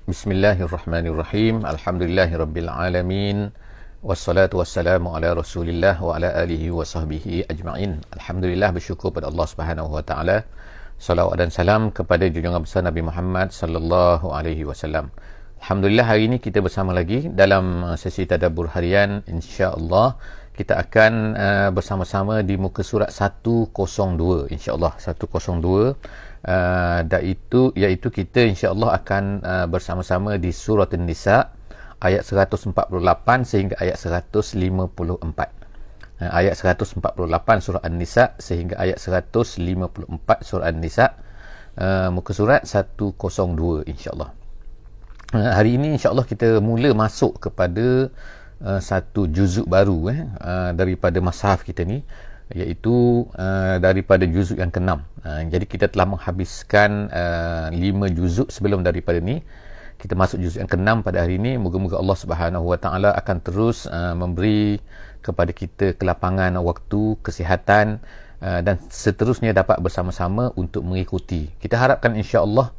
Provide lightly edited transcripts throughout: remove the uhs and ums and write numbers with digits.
Bismillahirrahmanirrahim. Alhamdulillahirabbil alamin. Wassalatu wassalamu ala Rasulillah wa ala alihi wa sahbihi ajma'in. Alhamdulillah, bersyukur pada Allah Subhanahu wa taala. Salawat dan salam kepada junjungan besar Nabi Muhammad sallallahu alaihi wasallam. Alhamdulillah, hari ini kita bersama lagi dalam sesi tadabbur harian. Insya-Allah kita akan bersama-sama di muka surat 102, insya-Allah 102. Iaitu kita insya-Allah akan bersama-sama di surah An-Nisa ayat 148 sehingga ayat 154. Ayat 148 surah An-Nisa sehingga ayat 154 surah An-Nisa, muka surat 102 insya-Allah. Hari ini insya-Allah kita mula masuk kepada satu juzuk baru daripada mushaf kita ni, iaitu daripada juzuk yang ke-6. Jadi kita telah menghabiskan 5 juzuk sebelum daripada ni. Kita masuk juzuk yang ke-6 pada hari ini. Moga-moga Allah Subhanahu wa taala akan terus memberi kepada kita kelapangan waktu, kesihatan, dan seterusnya dapat bersama-sama untuk mengikuti. Kita harapkan insya-Allah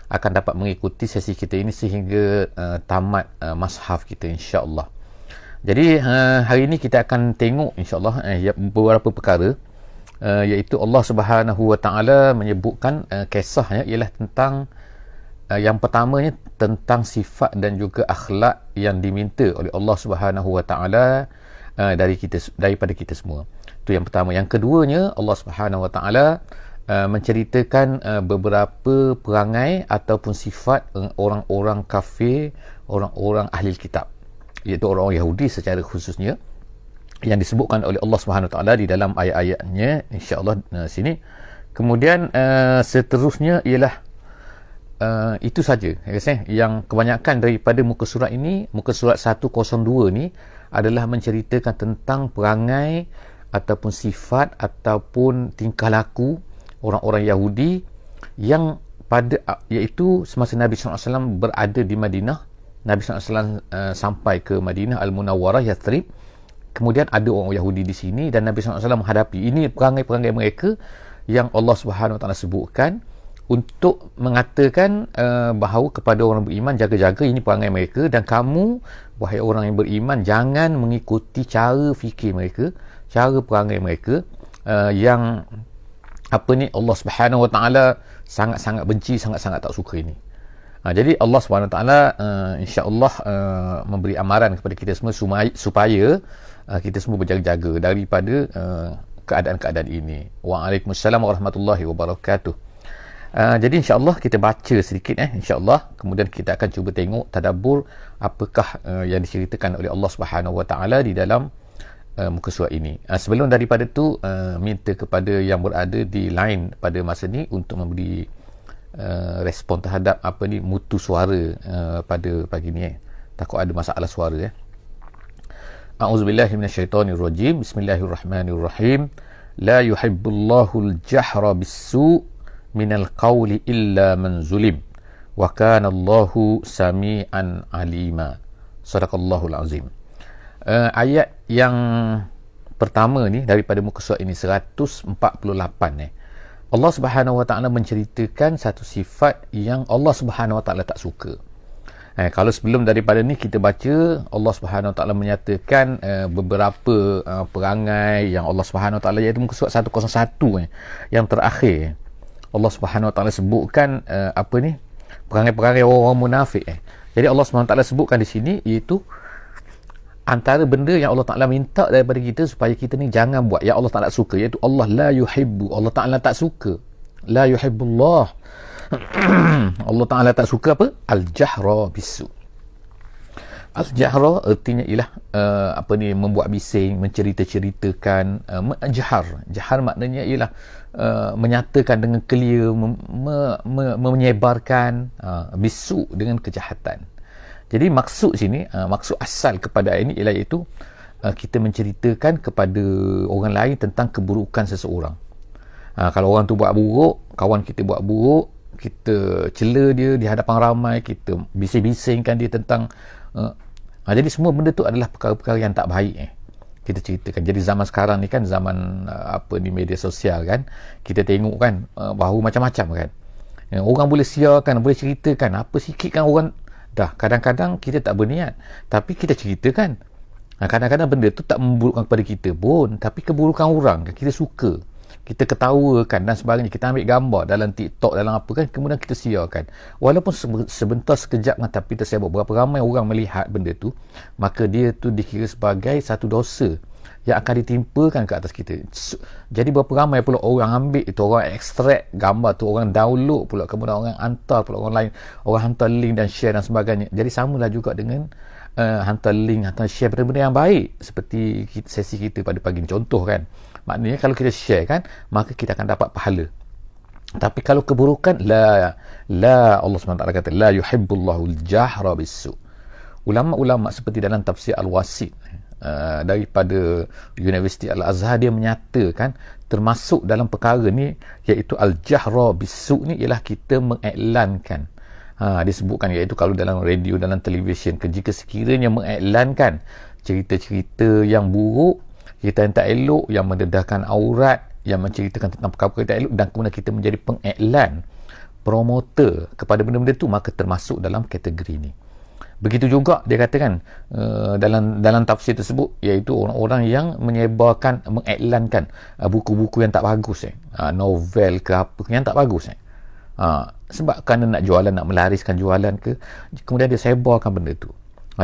akan dapat mengikuti sesi kita ini sehingga tamat mushaf kita insya-Allah. Jadi hari ini kita akan tengok insya-Allah beberapa perkara, iaitu Allah Subhanahu wa taala menyebutkan kisahnya ialah tentang yang pertamanya tentang sifat dan juga akhlak yang diminta oleh Allah Subhanahu wa taala daripada kita semua. Itu yang pertama. Yang keduanya, Allah Subhanahu wa taala menceritakan beberapa perangai ataupun sifat orang-orang kafir, orang-orang ahli kitab, iaitu orang-orang Yahudi secara khususnya, yang disebutkan oleh Allah Subhanahu wa taala di dalam ayat-ayatnya insya-Allah sini. Kemudian seterusnya ialah itu saja yang kebanyakan daripada muka surat ini. Muka surat 102 ni adalah menceritakan tentang perangai ataupun sifat ataupun tingkah laku orang-orang Yahudi yang iaitu semasa Nabi SAW berada di Madinah. Nabi SAW sampai ke Madinah Al-Munawwarah, Yathrib. Kemudian ada orang Yahudi di sini dan Nabi SAW menghadapi. Ini perangai-perangai mereka yang Allah Subhanahu Wa Taala sebutkan untuk mengatakan bahawa kepada orang beriman, jaga-jaga ini perangai mereka, dan kamu wahai orang yang beriman jangan mengikuti cara fikir mereka, cara perangai mereka yang Allah Subhanahu Wa Taala sangat-sangat benci, sangat-sangat tak suka ini. Jadi Allah Subhanahu Wa Taala insya-Allah memberi amaran kepada kita semua supaya kita semua berjaga-jaga daripada keadaan-keadaan ini. Waalaikumsalam warahmatullahi wabarakatuh. Jadi insya-Allah kita baca sedikit insya-Allah, kemudian kita akan cuba tengok tadabbur apakah yang diceritakan oleh Allah Subhanahu Wa Taala di dalam muka surat ini. Sebelum daripada tu, minta kepada yang berada di line pada masa ni untuk memberi respon terhadap mutu suara pada pagi ni. Takut ada masalah suara. A'udzubillahi minasyaitonirrajim. Bismillahirrahmanirrahim. La yuhibbullahu al-jahra bis-su' minal qawli illa man zulim wa kana Allahu sami'an alima. Sadaqallahul azim. Ayat yang pertama ni daripada muka surat ini 148 Allah Subhanahu Wa Taala menceritakan satu sifat yang Allah Subhanahu Wa Taala tak suka. Kalau sebelum daripada ni kita baca, Allah Subhanahu Wa Taala menyatakan beberapa perangai yang Allah Subhanahu Wa Taala, iaitu muka surat 101 yang terakhir. Allah Subhanahu Wa Taala sebutkan perangai-perangai orang munafik. Jadi Allah Subhanahu Wa Taala sebutkan di sini iaitu antara benda yang Allah Ta'ala minta daripada kita supaya kita ni jangan buat, yang Allah Ta'ala suka, iaitu Allah la yuhibbu, Allah Ta'ala tak suka, la yuhibbullah Allah Ta'ala tak suka apa? Al-jahra bisu. Al-jahra artinya ialah membuat bising, mencerita-ceritakan, jahar maknanya ialah menyatakan dengan clear, menyebarkan, bisu dengan kejahatan. Jadi maksud sini, maksud asal kepada ayat ini ialah iaitu kita menceritakan kepada orang lain tentang keburukan seseorang. Kalau orang tu buat buruk, kawan kita buat buruk, kita cela dia di hadapan ramai, kita bising-bisingkan dia tentang jadi semua benda tu adalah perkara-perkara yang tak baik. Kita ceritakan. Jadi zaman sekarang ni kan zaman di media sosial kan, kita tengok kan bahawa macam-macam kan. Orang boleh siarkan, boleh ceritakan apa sikit kan, orang dah. Kadang-kadang kita tak berniat, tapi kita ceritakan. Kadang-kadang benda tu tak memburukkan kepada kita pun, tapi keburukan orang kan, kita suka, kita ketawakan dan sebagainya, kita ambil gambar dalam TikTok, dalam apa kan, kemudian kita siarkan. Walaupun sebentar sekejap, tapi tersebut berapa ramai orang melihat benda tu, maka dia tu dikira sebagai satu dosa yang akan ditimpakan ke atas kita. Jadi berapa ramai pula orang ambil itu, orang ekstrak gambar tu, orang download pula, kemudian orang hantar pula orang lain, orang hantar link dan share dan sebagainya. Jadi samalah juga dengan hantar link, hantar share benda-benda yang baik, seperti sesi kita pada pagi ni, contoh kan. Maknanya kalau kita share kan, maka kita akan dapat pahala. Tapi kalau keburukan, la Allah SWT kata la yuhibbullahu al-jahra bis-su. Ulama-ulama seperti dalam tafsir Al-Wasit daripada Universiti Al-Azhar, dia menyatakan termasuk dalam perkara ni, iaitu al-jahra bis-su ni, ialah kita mengiklankan, disebutkan, iaitu kalau dalam radio, dalam televisyen, jika sekiranya mengiklankan cerita-cerita yang buruk, cerita yang tak elok, yang mendedahkan aurat, yang menceritakan tentang perkara-perkara tak elok, dan kemudian kita menjadi pengiklan, promoter kepada benda-benda tu, maka termasuk dalam kategori ni. Begitu juga dia katakan dalam tafsir tersebut, iaitu orang-orang yang menyebarkan, mengiklankan buku-buku yang tak bagus, novel ke apa yang tak bagus, sebab kerana nak jualan, nak melariskan jualan ke, kemudian dia sebarkan benda tu,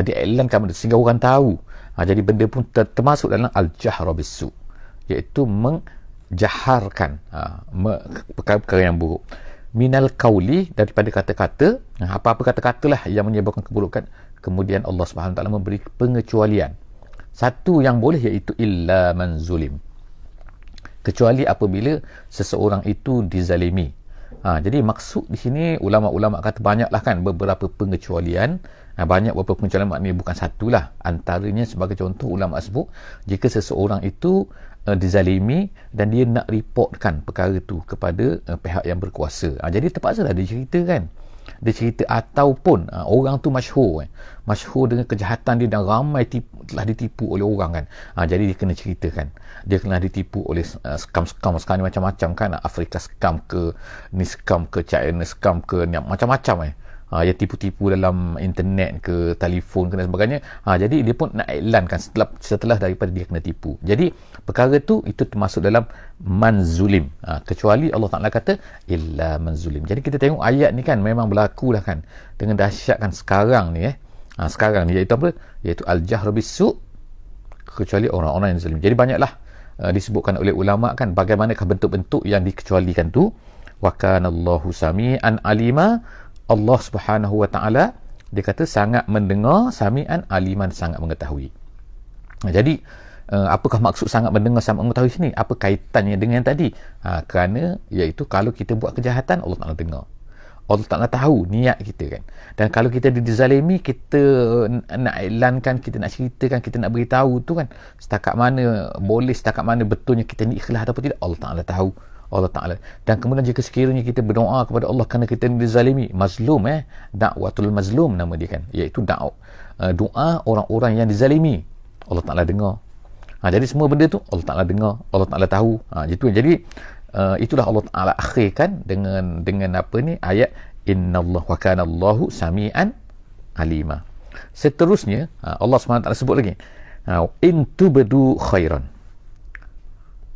dia iklankan benda tu, sehingga orang tahu. Jadi benda pun termasuk dalam al-jahra bis-su, iaitu menjaharkan perkara-perkara yang buruk. Minal qauli, daripada kata-kata, apa-apa kata-kata lah yang menyebabkan keburukan. Kemudian Allah SWT memberi pengecualian. Satu yang boleh, iaitu illa man zulim, kecuali apabila seseorang itu dizalimi. Jadi maksud di sini, ulama-ulama kata banyaklah kan beberapa pengecualian. Banyak beberapa pengecualian, maknanya bukan satulah. Antaranya sebagai contoh, ulama sebut jika seseorang itu dizalimi dan dia nak reportkan perkara tu kepada pihak yang berkuasa, jadi terpaksalah dia ceritakan. Dia cerita, ataupun orang tu masyhur dengan kejahatan dia dan ramai telah ditipu oleh orang kan, jadi dia kena ceritakan. Dia kena ditipu oleh scam sekarang ni macam-macam kan, Afrika scam ke, ni scam ke, China scam ke, ni macam-macam yang tipu-tipu dalam internet ke, telefon ke dan sebagainya. Jadi dia pun nak iklankan setelah daripada dia kena tipu. Jadi perkara tu, itu termasuk dalam manzulim, kecuali Allah Ta'ala kata illa manzulim. Jadi kita tengok ayat ni kan, memang berlaku dah kan, dengan dahsyat kan sekarang ni sekarang ni, iaitu apa? Iaitu al-jahr bis-su, kecuali orang-orang yang zalim. Jadi banyaklah disebutkan oleh ulama kan, bagaimanakah bentuk-bentuk yang dikecualikan tu. Wa kana Allahu sami'an alima, Allah Subhanahu Wa Ta'ala, dia kata sangat mendengar, sami'an aliman, sangat mengetahui. Jadi apakah maksud sangat mendengar, sangat mengetahui sini? Apa kaitannya dengan yang tadi? Kerana iaitu kalau kita buat kejahatan, Allah Ta'ala dengar, Allah Ta'ala tahu niat kita kan. Dan kalau kita dizalimi, kita nak iklankan, kita nak ceritakan, kita nak beritahu tu kan, setakat mana boleh, setakat mana betulnya kita ni ikhlas ataupun tidak, Allah Ta'ala tahu. Allah Ta'ala. Dan kemudian jika sekiranya kita berdoa kepada Allah kerana kita dizalimi, mazlum, dakwatul mazlum nama dia kan, iaitu doa orang-orang yang dizalimi, Allah Ta'ala dengar. Jadi semua benda tu Allah Ta'ala dengar, Allah Ta'ala tahu. Jadi itulah Allah Ta'ala akhirkan dengan apa ni, ayat innallaha wa kana Allahu sami'an alima. Seterusnya Allah SWT sebut lagi, in tubdu khairan.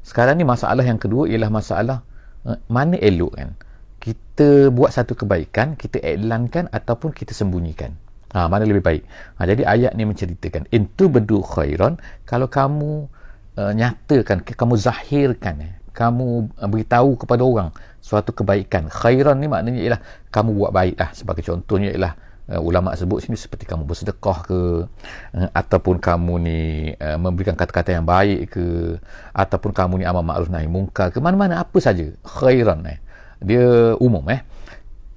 Sekarang ni masalah yang kedua ialah masalah mana elok kan, kita buat satu kebaikan, kita iklankan ataupun kita sembunyikan, mana lebih baik. Jadi ayat ni menceritakan in tubdu khairan, kalau kamu nyatakan, kamu zahirkan, kamu beritahu kepada orang suatu kebaikan. Khairan ni maknanya ialah kamu buat baik lah. Sebagai contohnya ialah ulama sebut sini seperti kamu bersedekah ke, ataupun kamu ni memberikan kata-kata yang baik ke, ataupun kamu ni amar ma'ruf nahi mungkar ke, mana-mana apa saja khairan, dia umum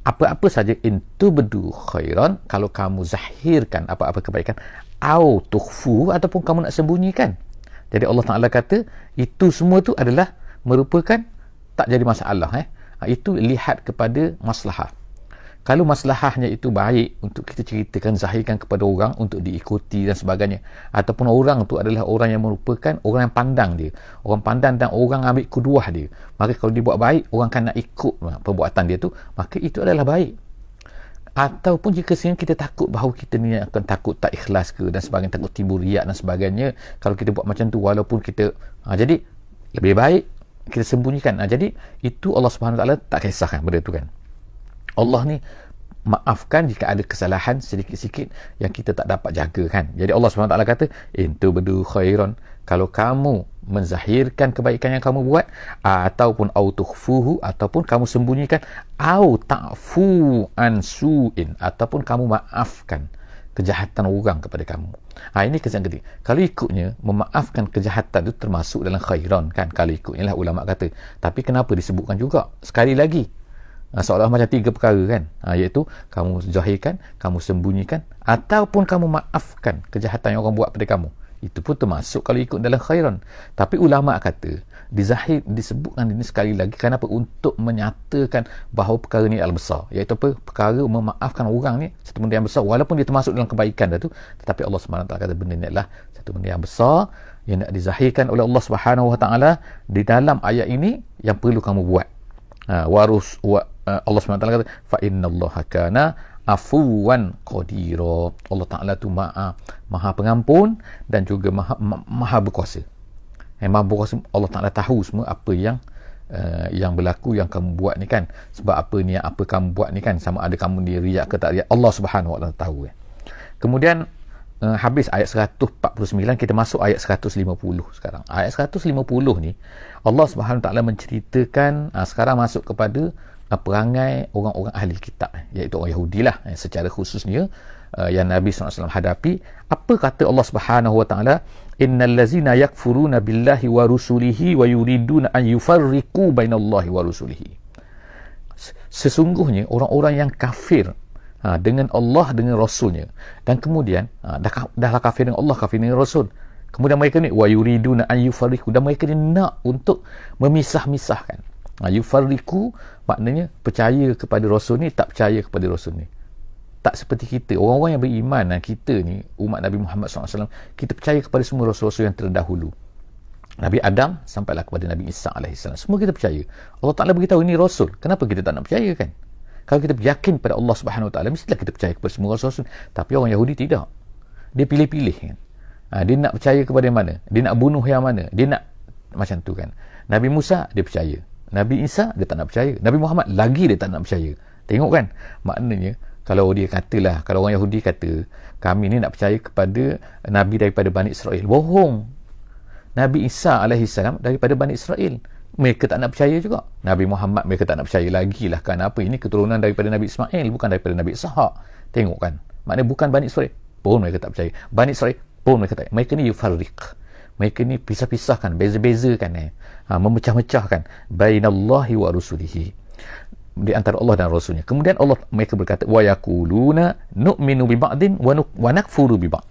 apa-apa saja. In tubdu khairan, kalau kamu zahirkan apa-apa kebaikan, au tukhfu, ataupun kamu nak sembunyikan. Jadi Allah Ta'ala kata itu semua tu adalah merupakan tak jadi masalah. Itu lihat kepada maslahah. Kalau masalahnya itu baik untuk kita ceritakan, zahirkan kepada orang untuk diikuti dan sebagainya, ataupun orang tu adalah orang yang merupakan orang yang pandang dia, orang pandang dan orang ambil kuduah dia, maka kalau dia buat baik, orang kan nak ikut perbuatan dia tu, maka itu adalah baik. Ataupun jika sebenarnya kita takut bahawa kita ni akan takut tak ikhlas ke dan sebagainya, takut timbul riak dan sebagainya, kalau kita buat macam tu walaupun kita jadi lebih baik kita sembunyikan. Jadi itu Allah Subhanahu Wa Taala tak kisahkan benda tu kan. Allah ni maafkan jika ada kesalahan sedikit-sikit yang kita tak dapat jaga kan. Jadi Allah Subhanahu Wa Taala kata in tubdu khairan, kalau kamu menzahirkan kebaikan yang kamu buat, ataupun au tukhfuhu, ataupun kamu sembunyikan, au ta'fu an su'in, ataupun kamu maafkan kejahatan orang kepada kamu. Ini kesan ketiga. Kalau ikutnya memaafkan kejahatan itu termasuk dalam khairan kan, kalau ikutnya lah ulama kata. Tapi kenapa disebutkan juga sekali lagi seolah macam 3 perkara kan, iaitu kamu zahirkan, kamu sembunyikan, ataupun kamu maafkan kejahatan yang orang buat pada kamu. Itu pun termasuk kalau ikut dalam khairan. Tapi ulama kata disebutkan ini sekali lagi kenapa, untuk menyatakan bahawa perkara ni adalah besar, iaitu apa, perkara memaafkan orang ni satu benda yang besar walaupun dia termasuk dalam kebaikan dah tu, tetapi Allah Subhanahu Wa Taala kata benda ni adalah satu benda yang besar yang nak dizahirkan oleh Allah Subhanahu Wa Taala di dalam ayat ini, yang perlu kamu buat. Allah Subhanahu Wa Taala kata fa innallaha kana afuwan qadira. Allah Ta'ala tu maha pengampun dan juga maha berkuasa. Maha berkuasa. Allah Ta'ala tahu semua apa yang berlaku, yang kamu buat ni kan. Sebab apa ni, apa kamu buat ni kan, sama ada kamu ni riak ke tak riak, Allah Subhanahu Wa Ta'ala tahu. Kemudian habis ayat 149, kita masuk ayat 150 sekarang. Ayat 150 ni Allah Subhanahu Wa Ta'ala menceritakan, sekarang masuk kepada perangai orang-orang ahli kitab, iaitu orang Yahudi lah, secara khususnya yang Nabi SAW hadapi. Apa kata Allah Subhanahu Wa Ta'ala? Innal ladzina yakfuruna billahi wa rusulihi wa yuriduna an yufarriqu bainallahi wa rusulihi. Sesungguhnya orang-orang yang kafir dengan Allah, dengan Rasulnya, dan kemudian dah kafir dengan Allah, kafir dengan Rasul, kemudian mereka ni wa yuriduna an yufarriqu, dan mereka ni nak untuk memisah-misahkan. Yufarriqu maknanya percaya kepada Rasul ni, tak percaya kepada Rasul ni. Tak seperti kita, orang-orang yang beriman, kita ni umat Nabi Muhammad SAW, kita percaya kepada semua Rasul-Rasul yang terdahulu, Nabi Adam sampailah kepada Nabi Isa AS, semua kita percaya. Allah Ta'ala beritahu ini Rasul, kenapa kita tak nak percaya kan? Kalau kita yakin pada Allah Subhanahu Wa Ta'ala, mestilah kita percaya kepada semua Rasul. Tapi orang Yahudi tidak, dia pilih-pilih kan. Dia nak percaya kepada yang mana, dia nak bunuh yang mana, dia nak macam tu kan. Nabi Musa dia percaya, Nabi Isa dia tak nak percaya, Nabi Muhammad lagi dia tak nak percaya. Tengok kan, maknanya kalau dia katalah, kalau orang Yahudi kata kami ni nak percaya kepada Nabi daripada Bani Israel, bohong. Nabi Isa AS daripada Bani Israel, mereka tak nak percaya juga. Nabi Muhammad mereka tak nak percaya lagi lah kan. Apa, ini keturunan daripada Nabi Ismail, bukan daripada Nabi Ishaq. Tengok kan, maknanya bukan Bani Israel pun mereka tak percaya, Bani Israel pun mereka tak. Mereka ni yufarriq, mereka ni pisah-pisahkan, beza-bezakan, memecah-mecahkan bainallahi wa rusulihi, di antara Allah dan Rasulnya. Kemudian mereka berkata wa yaquluna nu'minu bi ba'din wa nakfuru bi ba'd.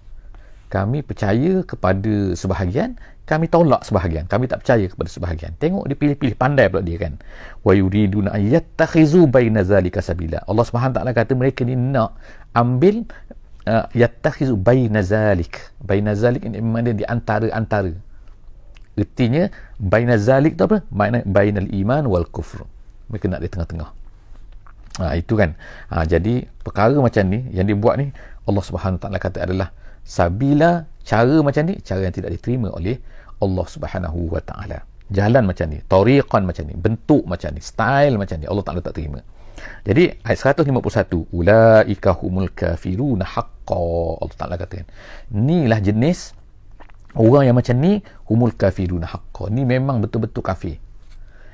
Kami percaya kepada sebahagian, kami tolak sebahagian, kami tak percaya kepada sebahagian. Tengok dia pilih-pilih, pandai pula dia kan. Wa yuriduna an yattakhizu baina zalika sabila. Allah Subhanahu Taala kata mereka ni nak ambil yattakhizu baina zalik. Baina zalik ini maknanya di antara-antara. Artinya baina zalik tu apa? Makna bainal iman wal kufr. Mereka nak di tengah-tengah. Itu kan. Jadi perkara macam ni yang dibuat ni, Allah Subhanahu Taala kata adalah sabila, cara macam ni, cara yang tidak diterima oleh Allah Subhanahu Wa Taala. Jalan macam ni, tariqan macam ni, bentuk macam ni, style macam ni, Allah Taala tak terima. Jadi ayat 151, ulaika humul kafiruna haqqan. Allah Taala katakan, inilah jenis orang yang macam ni, humul kafiruna haqqan. Ni memang betul-betul kafir.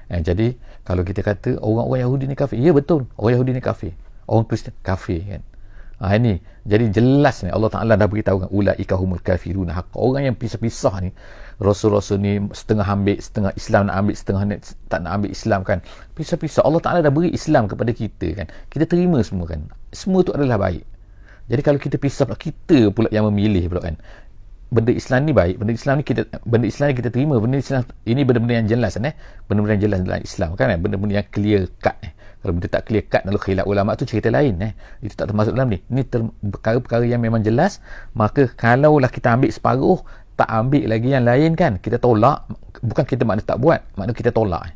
Jadi kalau kita kata orang-orang Yahudi ni kafir, ya betul, orang Yahudi ni kafir, orang Kristian kafir kan. Ini jadi jelas ni Allah Ta'ala dah beritahu kan, ulaika humul kafiruna haqqan. Orang yang pisah-pisah ni, Rasul-Rasul ni setengah ambil, setengah Islam nak ambil, setengah tak nak ambil Islam kan, pisah-pisah. Allah Ta'ala dah beri Islam kepada kita kan, kita terima semua kan, semua tu adalah baik. Jadi kalau kita pisah pula, kita pula yang memilih pula kan, benda Islam ni baik, benda Islam ni kita terima, benda Islam ini benda-benda yang jelas benda-benda yang jelas dalam Islam kan, benda-benda yang clear cut. Kalau benda tak clear cut lalu khilaf ulama tu cerita lain, itu tak termasuk dalam ni. Ini perkara-perkara yang memang jelas. Maka kalaulah kita ambil separuh, tak ambil lagi yang lain kan, kita tolak. Bukan kita makna tak buat, makna kita tolak.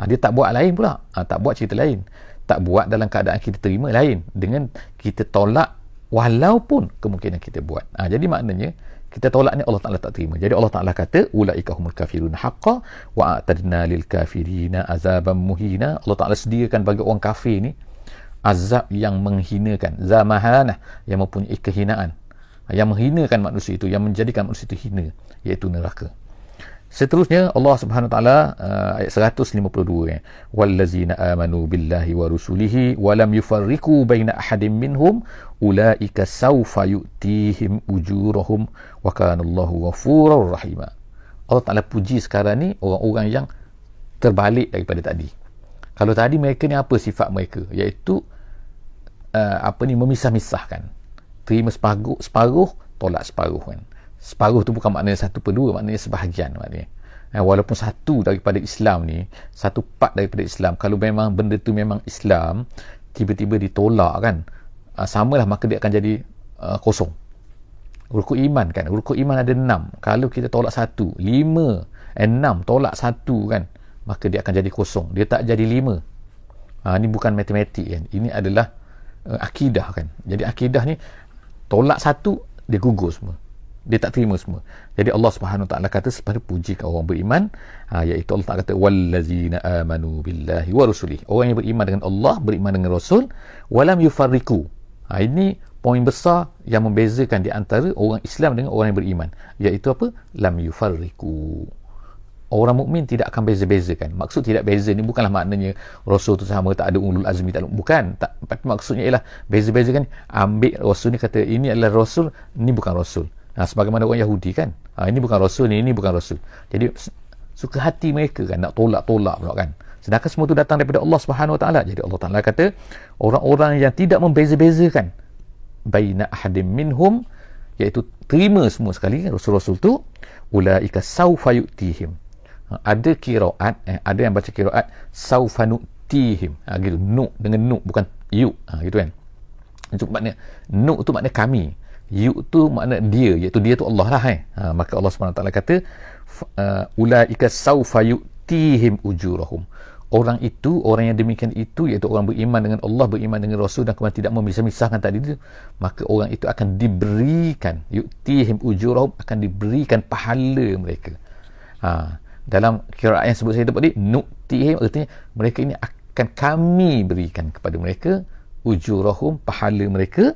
Dia tak buat lain pula, tak buat cerita lain. tak buat dalam keadaan kita terima lain dengan kita tolak walaupun kemungkinan kita buat. Jadi maknanya kita tolak ni Allah Ta'ala tak terima. Jadi Allah Ta'ala kata ulaika humul kafirun haqqan wa a'tadna lil kafirina azaban muhina. Allah Ta'ala sediakan bagi orang kafir ni azab yang menghinakan, zamahanah, yang mempunyai kehinaan, yang menghinakan manusia itu, yang menjadikan manusia itu hina, iaitu neraka. Seterusnya Allah Subhanahu Wa Taala ayat 152 wallazina amanu billahi wa rusulihi wa lam yufarriqu baina ahadin minhum ulaika sawfa yu'tihim ujurahum wa kana Allahu ghafurur rahima. Allah Taala puji sekarang ni orang-orang yang terbalik daripada tadi. Kalau tadi mereka ni apa sifat mereka, iaitu memisah-misahkan, terima separuh, tolak separuh kan. Separuh tu bukan maknanya 1/2, maknanya sebahagian maknanya. Walaupun satu daripada Islam ni, satu part daripada Islam, kalau memang benda tu memang Islam, tiba-tiba ditolak kan, samalah, maka dia akan jadi kosong. Rukun iman kan, rukun iman ada 6. Kalau kita tolak 1, 5, 6 tolak 1 kan, maka dia akan jadi kosong, dia tak jadi 5. Ni bukan matematik kan, ini adalah akidah kan. Jadi akidah ni tolak 1, dia gugur semua, dia tak terima semua. Jadi Allah Subhanahu Wa Taala kata sepada puji orang beriman, iaitu Allah Taala kata wallazina amanu billahi wa rusulihi, orang yang beriman dengan Allah, beriman dengan Rasul, walam yufarriqu. Ini poin besar yang membezakan di antara orang Islam dengan orang yang beriman, iaitu apa? Lam yufarriqu. Orang mukmin tidak akan beza-bezakan. Maksud tidak beza ni bukanlah maknanya Rasul tu sama, tak ada ulul azmi, tak ada, bukan. Tapi maksudnya ialah beza-bezakan. Ambil Rasul ni kata ini adalah Rasul, ni bukan Rasul. Sebagaimana orang Yahudi kan, ini bukan Rasul, ini bukan Rasul. Jadi suka hati mereka kan nak tolak-tolak pula kan, sedangkan semua tu datang daripada Allah Subhanahu Wa Taala. Jadi Allah Taala kata orang-orang yang tidak membeza-bezakan baina ahadim minhum, iaitu terima semua sekali Rasul-Rasul tu, ulaika saufa yu'tihim. Ada qiraat, ada yang baca qiraat saufa nu'tihim, gitu, nu dengan nu, bukan yu, gitu kan. Itu makna nu tu makna kami, yu tu makna dia, iaitu dia tu Allah lah. Maka Allah SWT kata ulaika saufa yu'tihim ujurahum. Orang itu, orang yang demikian itu, iaitu orang beriman dengan Allah, beriman dengan Rasul dan kemudian tidak memisah-misahkan tadi itu, maka orang itu akan diberikan, yu'tihim ujurahum, akan diberikan pahala mereka. Dalam qiraat yang sebut saya tadi, nu'tihim, artinya mereka ini akan kami berikan kepada mereka ujurahum, pahala mereka.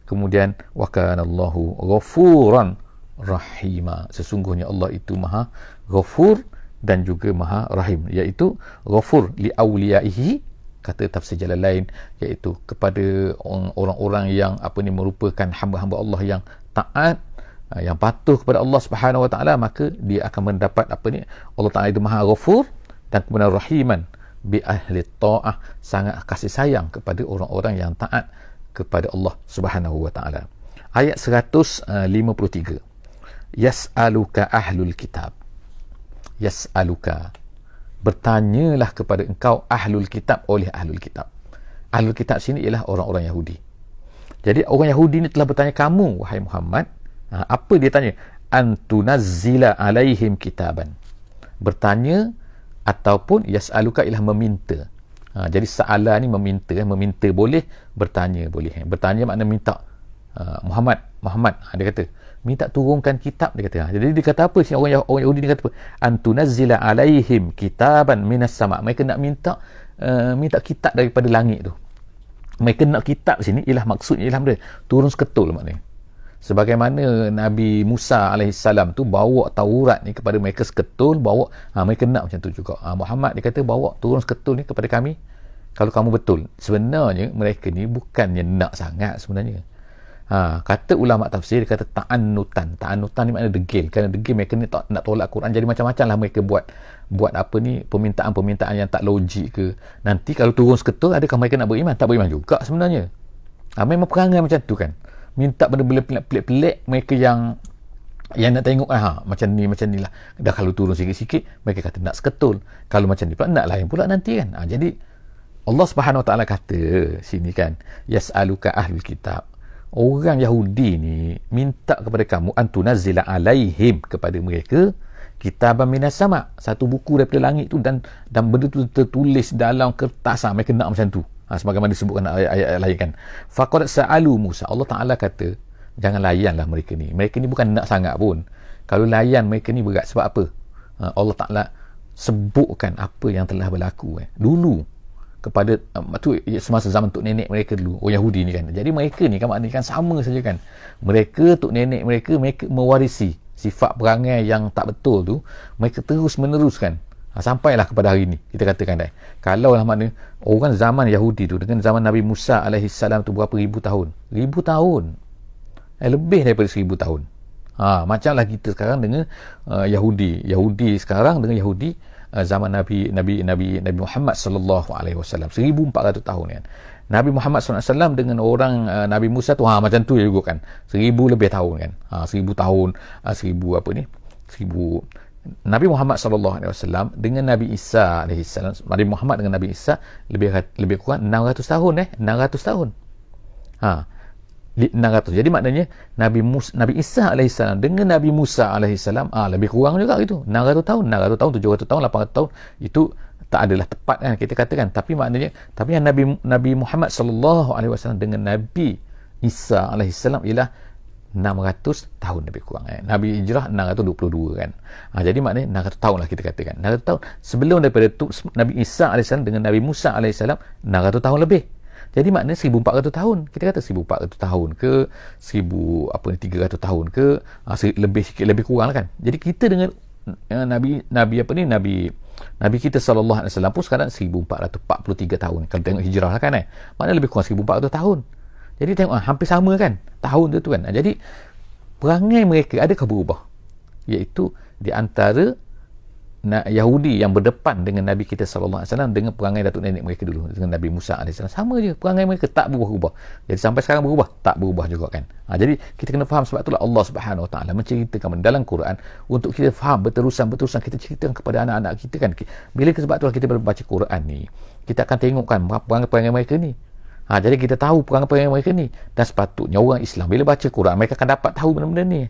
Kemudian wa kana Allahu ghafuran rahima, sesungguhnya Allah itu maha ghafur dan juga maha rahim, iaitu ghafur li awliyaihi, kata tafsir Jalalain, iaitu kepada orang-orang yang merupakan hamba-hamba Allah yang taat, yang patuh kepada Allah Subhanahu Wa Taala, maka dia akan mendapat Allah Taala itu maha ghafur dan kemudian rahiman bi ahli ta'ah, sangat kasih sayang kepada orang-orang yang taat kepada Allah Subhanahu Wa Taala. Ayat 153, yas'aluka ahlul kitab, yas'aluka, bertanyalah kepada engkau ahlul kitab, oleh ahlul kitab. Ahlul kitab sini ialah orang-orang Yahudi. Jadi orang Yahudi ni telah bertanya kamu, wahai Muhammad. Apa dia tanya? Antunazzila alaihim kitaban, bertanya, ataupun yas'aluka ialah meminta. Jadi sa'ala ni meminta, meminta boleh, bertanya boleh. Bertanya makna minta. Muhammad, dia kata minta turunkan kitab, dia kata. Jadi dia kata apa sih orang Yahudi ni, kata apa? Antunazzila alaihim kitaban minas sama', mereka nak minta kitab daripada langit tu. Mereka nak kitab sini ialah maksudnya ialah turun seketul maknanya. Sebagaimana Nabi Musa alaihissalam tu bawa Taurat ni kepada mereka seketul, bawa, mereka nak macam tu juga. Muhammad dia kata bawa turun seketul ni kepada kami, kalau kamu betul. Sebenarnya mereka ni bukannya nak sangat sebenarnya. Kata ulama tafsir, dia kata ta'annutan ni makna degil, kerana degil mereka ni tak nak tolak Quran. Jadi macam-macam lah mereka buat permintaan-permintaan yang tak logik ke. Nanti kalau turun seketul, adakah mereka nak beriman? Tak beriman juga sebenarnya. Memang perangai macam tu kan, minta benda-benda pelik-pelik, mereka yang nak tengok macam ni lah. Dah kalau turun sikit-sikit mereka kata nak seketul, kalau macam ni pula nak lain pula nanti kan. Jadi Allah Subhanahu Wa Taala kata sini kan, yas'aluka ahlul kitab, orang Yahudi ni minta kepada kamu, antunazzila alaihim, kepada mereka, kitaban minas sama', satu buku daripada langit tu, dan benda tu tertulis dalam kertas. Mereka nak macam tu. Sebagaimana disebutkan ayat-ayat lain kan. Faqad sa'alu Musa. Allah Ta'ala kata, jangan layanlah mereka ni. Mereka ni bukan nak sangat pun. Kalau layan mereka ni berat. Sebab apa? Allah Ta'ala sebutkan apa yang telah berlaku dulu kepada tu semasa zaman tok nenek mereka dulu, orang Yahudi ni kan. Jadi mereka ni kan maknanya kan sama saja kan. Mereka, tok nenek mereka mewarisi sifat perangai yang tak betul tu, mereka terus meneruskan sampailah kepada hari ni. Kita katakan kalau lah makna orang zaman Yahudi tu dengan zaman Nabi Musa alaihissalam tu berapa ribu tahun? Ribu tahun. Lebih daripada 1000 tahun. Macamlah kita sekarang dengan Yahudi sekarang dengan Yahudi zaman Nabi Muhammad sallallahu alaihi wasallam 1400 tahun kan. Nabi Muhammad sallallahu alaihi wasallam dengan orang Nabi Musa tu macam tu juga kan. 1000 lebih tahun kan. 1000 tahun, 1000 apa ni? 1000 Nabi Muhammad sallallahu alaihi wasallam dengan Nabi Isa alaihi salam, Nabi Muhammad dengan Nabi Isa lebih kurang 600 tahun 600 tahun. 600. Jadi maknanya Nabi Isa alaihissalam dengan Nabi Musa alaihissalam lebih kurang juga gitu. 600 tahun, 700 tahun, 800 tahun itu tak adalah tepat kan kita katakan. Tapi maknanya yang Nabi Muhammad sallallahu alaihi wasallam dengan Nabi Isa alaihissalam ialah 600 tahun lebih kurang. Nabi Hijrah 622 kan. Jadi maknanya 600 tahun lah kita katakan. 600 tahun sebelum daripada tu Nabi Isa alaihissalam dengan Nabi Musa alaihissalam 600 tahun lebih. Jadi maknanya 1400 tahun. Kita kata 1400 tahun ke 1300 tahun ke lebih sikit lebih kurang lah kan. Jadi kita dengan Nabi kita sallallahu alaihi wasallam pun sekarang 1443 tahun. Kalau tengok hijrah lah kan maknanya lebih kurang 1400 tahun. Jadi tengok hampir sama kan tahun tu kan. Jadi perangai mereka adakah berubah? Iaitu di antara Yahudi yang berdepan dengan Nabi kita sallallahu alaihi wasallam dengan perangai datuk nenek mereka dulu dengan Nabi Musa alaihi salam sama je perangai mereka, tak berubah. Jadi sampai sekarang berubah? Tak berubah juga kan. Jadi kita kena faham, sebab itulah Allah Subhanahu wa taala menceritakan dalam Quran untuk kita faham berterusan kita ceritakan kepada anak-anak kita kan. Bila sebab itulah kita baca Quran ni, kita akan tengokkan perangai-perangai mereka ni. Jadi kita tahu perangai-perangai mereka ni, dan sepatutnya orang Islam bila baca Quran mereka akan dapat tahu benda-benda ni.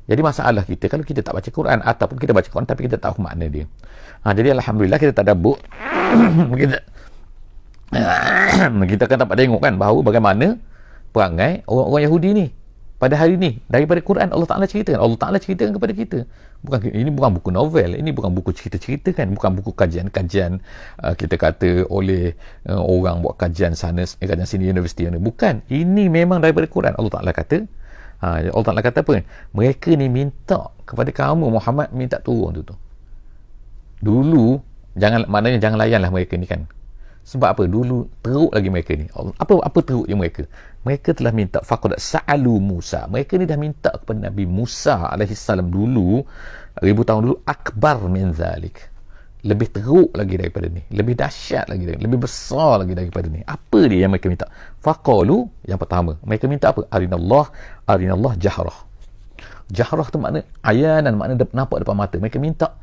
Jadi masalah kita kalau kita tak baca Quran ataupun kita baca Quran tapi kita tak tahu makna dia. Jadi alhamdulillah kita tadabbur. kita akan dapat tengok kan bahawa bagaimana perangai orang Yahudi ni pada hari ni daripada Quran. Allah Ta'ala ceritakan kepada kita. Ini bukan buku novel, ini bukan buku cerita-cerita kan, bukan buku kajian-kajian kita kata oleh orang buat kajian sana kajian sini universiti mana. Bukan, ini memang daripada Quran. Allah Ta'ala kata Allah Ta'ala kata apa? Mereka ni minta kepada kamu Muhammad, minta turun tu. Dulu maknanya jangan layanlah mereka ni kan. Sebab apa? Dulu teruk lagi mereka ni. Apa teruknya mereka? Mereka telah minta faqad sa'alu Musa. Mereka ni dah minta kepada Nabi Musa alaihissalam dulu 1000 tahun dulu, akbar min zalik. Lebih teruk lagi daripada ni, lebih dahsyat lagi, lebih besar lagi daripada ni. Apa dia yang mereka minta? Faqalu, yang pertama mereka minta apa? Arinallah jahrah. Jahrah tu makna ayanan, makna nampak depan mata. Mereka minta,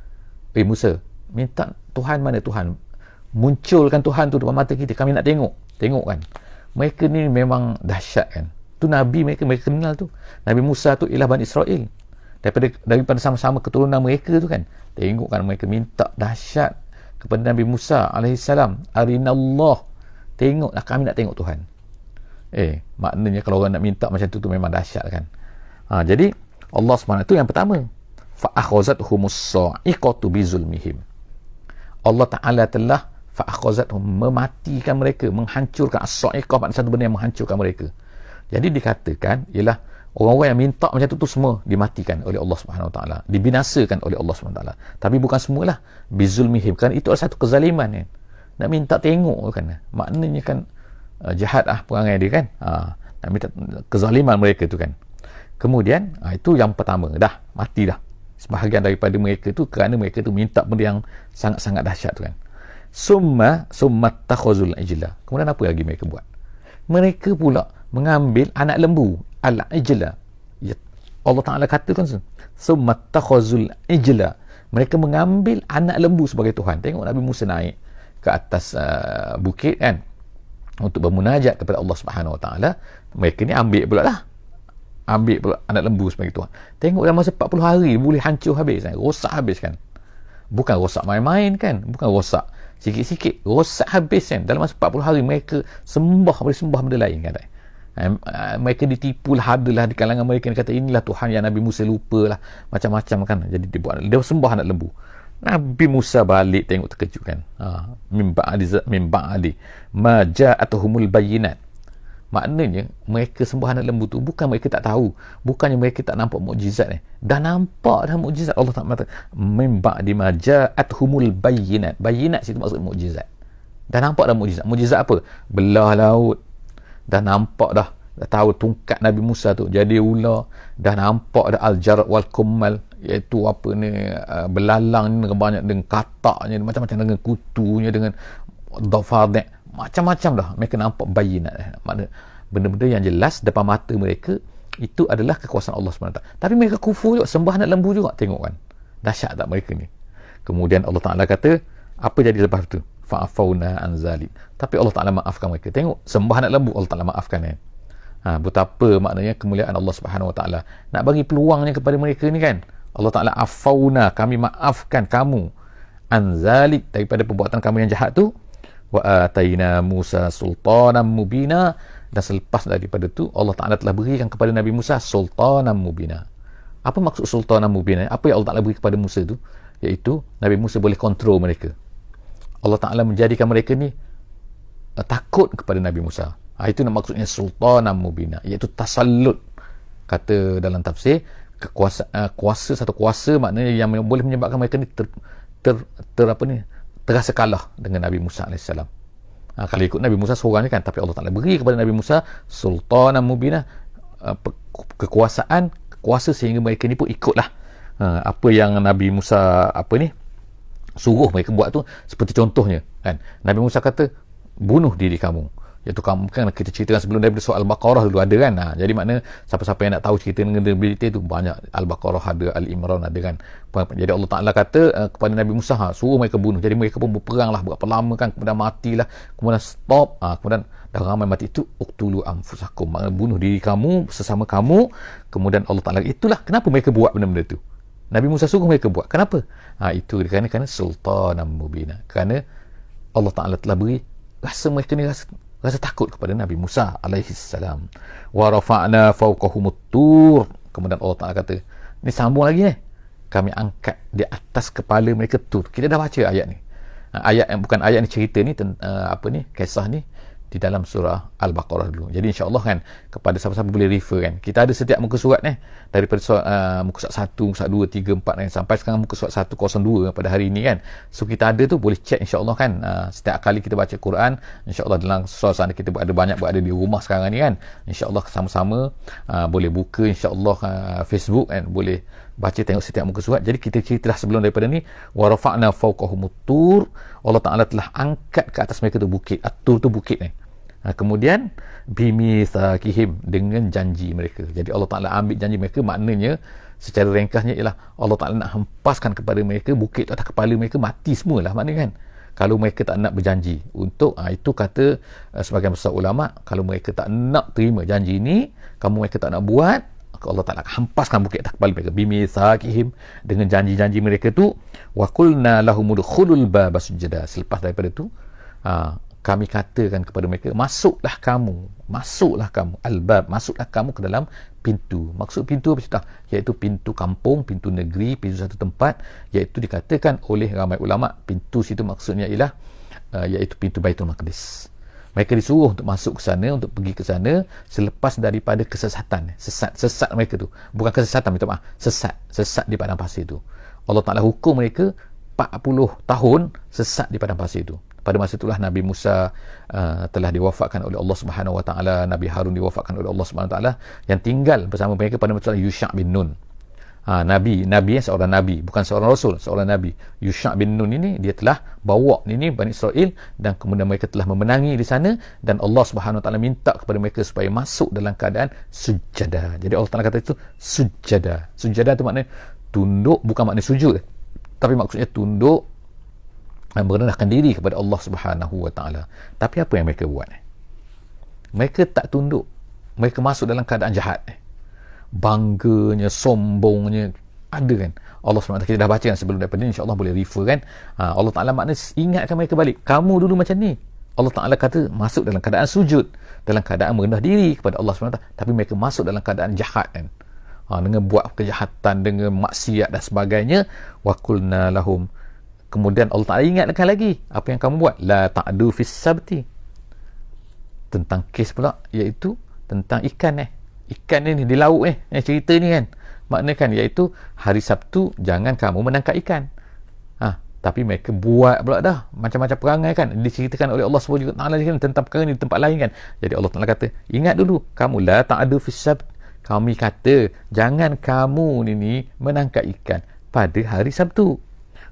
Musa, minta Tuhan mana Tuhan, munculkan Tuhan tu depan mata kita, kami nak tengok kan. Mereka ni memang dahsyat kan. Tu Nabi mereka kenal tu. Nabi Musa tu ialah Bani Israel, daripada sama-sama keturunan mereka tu kan. Tengok kan mereka minta dahsyat kepada Nabi Musa alaihissalam, arinallah, tengoklah, kami nak tengok Tuhan. Maknanya kalau orang nak minta macam tu memang dahsyat kan. Jadi Allah SWT tu yang pertama, fa akhazathum as-sa'iqatu bizulmihim. Allah Ta'ala telah fa akhazathum, mematikan mereka, menghancurkan. As-sa'iqah maknanya satu benda yang menghancurkan mereka. Jadi dikatakan ialah orang-orang yang minta macam tu semua dimatikan oleh Allah Subhanahu Wa Taala, dibinasakan oleh Allah Subhanahu Wa Taala. Tapi bukan semualah, bizulmihim, kan itu adalah satu kezaliman kan. Nak minta tengok kan, maknanya kan jahat perangai dia kan. Nak minta kezaliman mereka tu kan. Kemudian itu yang pertama, dah mati dah sebahagian daripada mereka tu kerana mereka tu minta benda yang sangat-sangat dahsyat tu kan. Summa takhuzul ijla. Kemudian apa lagi mereka buat? Mereka pula mengambil anak lembu, al-ijla. Allah Ta'ala katakan summa takhuzul ijla. Mereka mengambil anak lembu sebagai Tuhan. Tengok Nabi Musa naik ke atas bukit kan untuk bermunajat kepada Allah Subhanahu Wa Taala. Mereka ni ambil pula anak lembu sebagai Tuhan. Tengok dalam masa 40 hari boleh hancur habis kan? Rosak habis kan? Bukan rosak main-main kan, bukan rosak sikit-sikit, rosak habis kan. Dalam masa 40 hari mereka boleh sembah benda lain kan. Mereka ditipulah, adalah di kalangan mereka yang kata inilah Tuhan yang Nabi Musa lupalah, macam-macam kan. Jadi dia sembah anak lembu. Nabi Musa balik tengok terkejut kan. Min ba'di ma ja'atuhumul bayyinat. Maknanya mereka sembah anak lembu tu bukan mereka tak tahu, bukannya mereka tak nampak mukjizat dah nampak dah mukjizat. Allah tak mengatakan min ba'di ma ja'atuhumul bayyinat. Bayyinat situ maksud mukjizat. Dah nampak dah mukjizat. Mukjizat apa? Belah laut. Dah nampak dah tahu tungkat Nabi Musa tu jadi ular. Dah nampak dah al-jarad wal kummal, iaitu apa ni, belalang ni dengan banyak, dengan kataknya, macam-macam, dengan kutunya, dengan dhafadhi', macam-macam dah mereka nampak bayinat. Maknanya benda-benda yang jelas depan mata mereka itu adalah kekuasaan Allah SWT. Tapi mereka kufur juga, sembah anak lembu juga. Tengok kan, dahsyat tak mereka ni. Kemudian Allah Ta'ala kata, apa jadi lepas tu? Fa'afauna an zalim. Tapi Allah Ta'ala maafkan mereka. Tengok, sembah anak lembu, Allah Ta'ala maafkan betapa maknanya kemuliaan Allah Subhanahu Wa Ta'ala. Nak bagi peluangnya kepada mereka ni kan. Allah Ta'ala afauna, kami maafkan kamu, anzalik, daripada perbuatan kamu yang jahat tu. Wa ataina Musa sultanan mubina, dan selepas daripada tu Allah Ta'ala telah berikan kepada Nabi Musa sultanan mubina. Apa maksud sultanan mubina? Apa yang Allah Ta'ala beri kepada Musa tu? Iaitu Nabi Musa boleh kontrol mereka. Allah Ta'ala menjadikan mereka ni takut kepada Nabi Musa. Itu nak maksudnya sultanan mubina, iaitu tasallut. Kata dalam tafsir, kuasa, satu kuasa maknanya yang boleh menyebabkan mereka ni terasa kalah dengan Nabi Musa AS. Kalau ikut Nabi Musa seorang ni kan, tapi Allah Ta'ala beri kepada Nabi Musa sultanan mubina, kekuasaan, kuasa sehingga mereka ni pun ikutlah apa yang Nabi Musa suruh mereka buat tu. Seperti contohnya kan, Nabi Musa kata bunuh diri kamu, iaitu kamu kan, kita ceritakan sebelum daripada surah Al-Baqarah dulu ada kan. Jadi makna siapa-siapa yang nak tahu cerita dengan detail tu banyak, Al-Baqarah ada, Al-Imran ada kan. Jadi Allah Ta'ala kata kepada Nabi Musa, suruh mereka bunuh. Jadi mereka pun berperang lah berapa lama kan, kemudian matilah, kemudian stop, kemudian dah ramai mati itu, uqtulu anfusakum, makna bunuh diri kamu sesama kamu. Kemudian Allah Ta'ala, itulah kenapa mereka buat benda-benda tu. Nabi Musa suruh mereka buat. Kenapa? Itu kerana sultanan mubina, kerana Allah Ta'ala telah beri rasa mereka ni rasa takut kepada Nabi Musa alaihissalam. Wa rafa'na fawqahumut tur. Kemudian Allah Ta'ala kata, ni sambung lagi kami angkat di atas kepala mereka tur. Kita dah baca ayat ni. Ayat yang bukan ayat ni, cerita ni kisah ni di dalam surah Al-Baqarah dulu. Jadi insya-Allah kan, kepada siapa-siapa boleh refer kan. Kita ada setiap muka surat daripada muka surat 1, muka surat 2, 3, 4 kan, sampai sekarang muka surat 102 pada hari ini kan. So kita ada tu, boleh check insya-Allah kan. Setiap kali kita baca Quran, insya-Allah dalam suasana kita ada banyak berada di rumah sekarang ni kan. Insya-Allah sama-sama boleh buka insya-Allah Facebook kan, boleh baca tengok setiap muka surat. Jadi kita ceritalah sebelum daripada ni, wa rafa'na fawqahumut tur. Allah Ta'ala telah angkat ke atas mereka tu bukit. At-tur tu bukit ni. Kemudian bimitsaqihim, dengan janji mereka. Jadi Allah Ta'ala ambil janji mereka, maknanya secara ringkasnya ialah Allah Ta'ala nak hempaskan kepada mereka bukit atas kepala mereka, mati semualah maknanya kan. Kalau mereka tak nak berjanji untuk itu, kata sebagian besar ulama, kalau mereka tak nak terima janji ni, mereka tak nak buat, Allah Ta'ala hempaskan bukit atas kepala mereka, bimitsaqihim, dengan janji-janji mereka tu. Wa qulna lahum udkhulul baba sujada. Selepas daripada tu kami katakan kepada mereka, masuklah kamu al-bab, masuklah kamu ke dalam pintu. Maksud pintu apa cerita? Iaitu pintu kampung, pintu negeri, pintu satu tempat. Iaitu dikatakan oleh ramai ulama, pintu situ maksudnya ialah iaitu pintu Baitul Maqdis. Mereka disuruh untuk masuk ke sana, untuk pergi ke sana selepas daripada kesesatan, sesat mereka tu. Bukan kesesatan, minta maaf, sesat di padang pasir tu. Allah Ta'ala hukum mereka 40 tahun sesat di padang pasir tu. Pada masa itulah Nabi Musa telah diwafatkan oleh Allah Subhanahu Wa Taala, Nabi Harun diwafatkan oleh Allah Subhanahu Wa Taala, yang tinggal bersama mereka pada masa Yusha' bin Nun. Nabi seorang nabi, bukan seorang rasul, seorang nabi. Yusha' bin Nun ini dia telah bawa ini Bani Israel, dan kemudian mereka telah memenangi di sana, dan Allah Subhanahu Wa Taala minta kepada mereka supaya masuk dalam keadaan sujada. Jadi Allah Taala kata itu sujada. Sujada itu maknanya tunduk, bukan maknanya sujud, tapi maksudnya tunduk, merendahkan diri kepada Allah Subhanahu Wa Taala. Tapi apa yang mereka buat? Mereka tak tunduk. Mereka masuk dalam keadaan jahat. Bangganya, sombongnya, ada kan. Allah SWT, kita dah baca kan sebelum daripada ni, insyaAllah boleh refer kan. Allah Ta'ala maknanya ingatkan mereka balik, kamu dulu macam ni. Allah Ta'ala kata masuk dalam keadaan sujud, dalam keadaan merendah diri kepada Allah SWT, tapi mereka masuk dalam keadaan jahat kan, dengan buat kejahatan, dengan maksiat dan sebagainya. Wa qulna lahum, kemudian Allah Ta'ala ingatkan lagi apa yang kamu buat, la ta'du fis sabti, tentang kes pula, iaitu tentang ikan ikan ni di laut cerita ni kan, maknanya kan, iaitu hari Sabtu jangan kamu menangkap ikan. Tapi mereka buat pula dah macam-macam perangai kan, diceritakan oleh Allah SWT kan, tentang perkara ni di tempat lain kan. Jadi Allah Ta'ala kata, ingat dulu, kamu la ta'adu fis sabt, kami kata jangan kamu ni menangkap ikan pada hari Sabtu.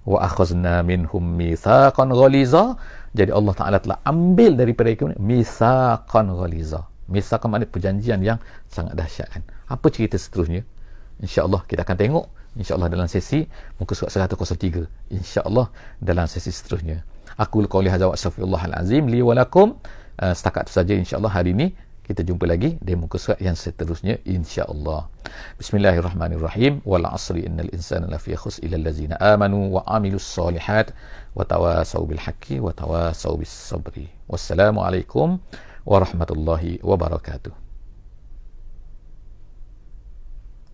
Wa akhazna minhum mitsaqan ghaliza, jadi Allah Ta'ala telah ambil daripada mereka mitsaqan ghaliza. Mitsaqan maknanya perjanjian yang sangat dahsyat kan. Apa cerita seterusnya? InsyaAllah kita akan tengok, InsyaAllah dalam sesi muka surat 103, InsyaAllah dalam sesi seterusnya. Aku qouli hadza wa astaghfirullahal azim li wa lakum. Setakat itu saja InsyaAllah hari ini. Kita jumpa lagi di muka surat yang seterusnya InsyaAllah. Bismillahirrahmanirrahim. Wal asri innal insana lafi khusr illa allazina amanu wa amilus solihat wa tawasaw bil haqqi wa tawasaw bis sabri. Wassalamualaikum warahmatullahi wabarakatuh.